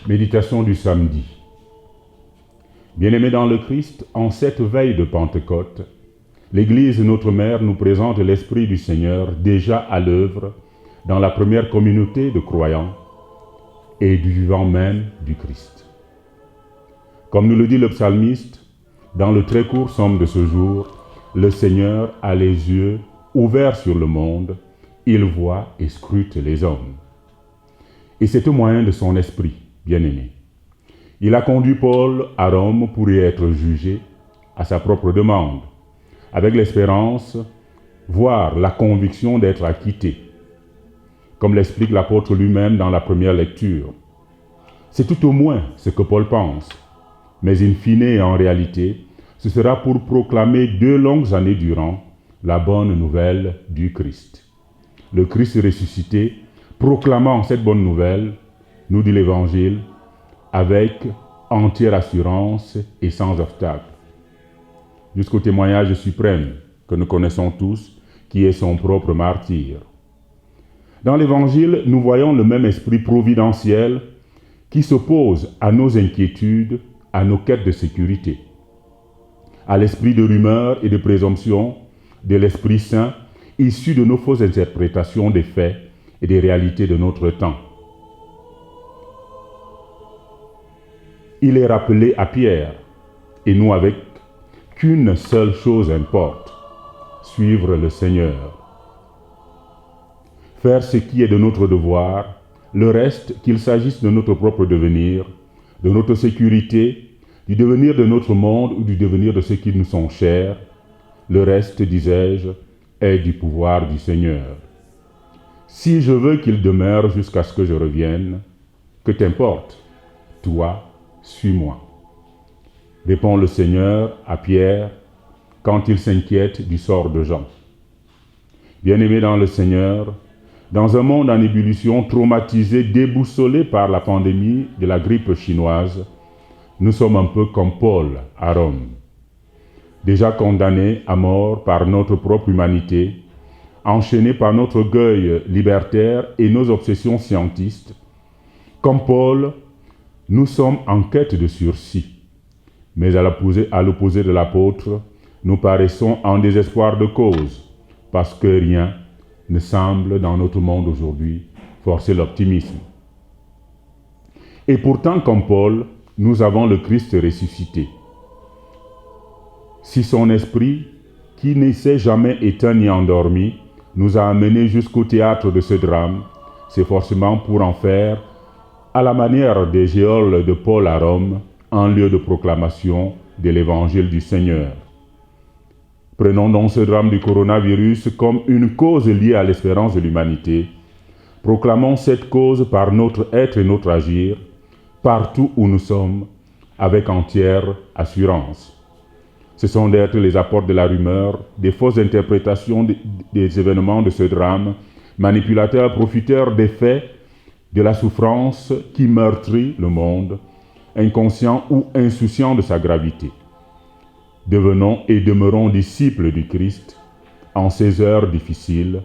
Méditation du samedi. Bien-aimés dans le Christ, en cette veille de Pentecôte, l'Église, notre mère, nous présente l'Esprit du Seigneur déjà à l'œuvre dans la première communauté de croyants et du vivant même du Christ. Comme nous le dit le psalmiste, dans le très court somme de ce jour, le Seigneur a les yeux ouverts sur le monde, il voit et scrute les hommes. Et c'est au moyen de son esprit, bien-aimé. Il a conduit Paul à Rome pour y être jugé à sa propre demande, avec l'espérance, voire la conviction d'être acquitté, comme l'explique l'apôtre lui-même dans la première lecture. C'est tout au moins ce que Paul pense, mais in fine et en réalité, ce sera pour proclamer 2 longues années durant la bonne nouvelle du Christ. Le Christ ressuscité, proclamant cette bonne nouvelle, nous dit l'Évangile, avec entière assurance et sans obstacle, jusqu'au témoignage suprême que nous connaissons tous, qui est son propre martyr. Dans l'Évangile, nous voyons le même esprit providentiel qui s'oppose à nos inquiétudes, à nos quêtes de sécurité, à l'esprit de rumeur et de présomption de l'Esprit Saint, issu de nos fausses interprétations des faits et des réalités de notre temps. Il est rappelé à Pierre, et nous avec, qu'une seule chose importe, suivre le Seigneur. Faire ce qui est de notre devoir, le reste, qu'il s'agisse de notre propre devenir, de notre sécurité, du devenir de notre monde ou du devenir de ceux qui nous sont chers, le reste, disais-je, est du pouvoir du Seigneur. Si je veux qu'il demeure jusqu'à ce que je revienne, que t'importe, toi, suis-moi. Répond le Seigneur à Pierre quand il s'inquiète du sort de Jean. Bien-aimés dans le Seigneur, dans un monde en ébullition, traumatisé, déboussolé par la pandémie de la grippe chinoise, nous sommes un peu comme Paul à Rome, déjà condamnés à mort par notre propre humanité, enchaînés par notre orgueil libertaire et nos obsessions scientistes. Comme Paul, nous sommes en quête de sursis, mais à l'opposé de l'apôtre, nous paraissons en désespoir de cause, parce que rien ne semble dans notre monde aujourd'hui forcer l'optimisme. Et pourtant, comme Paul, nous avons le Christ ressuscité. Si son esprit, qui ne s'est jamais éteint ni endormi, nous a amenés jusqu'au théâtre de ce drame, c'est forcément pour en faire, à la manière des géoles de Paul à Rome, un lieu de proclamation de l'évangile du Seigneur. Prenons donc ce drame du coronavirus comme une cause liée à l'espérance de l'humanité. Proclamons cette cause par notre être et notre agir, partout où nous sommes, avec entière assurance. Ce sont d'être les apports de la rumeur, des fausses interprétations des événements de ce drame, manipulateurs, profiteurs des faits, de la souffrance qui meurtrit le monde, inconscient ou insouciant de sa gravité. Devenons et demeurons disciples du Christ en ces heures difficiles,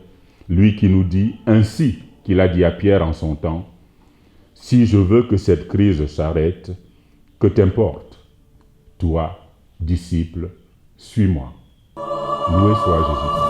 lui qui nous dit, ainsi qu'il a dit à Pierre en son temps, « Si je veux que cette crise s'arrête, que t'importe, toi, disciple, suis-moi. » Loué soit Jésus.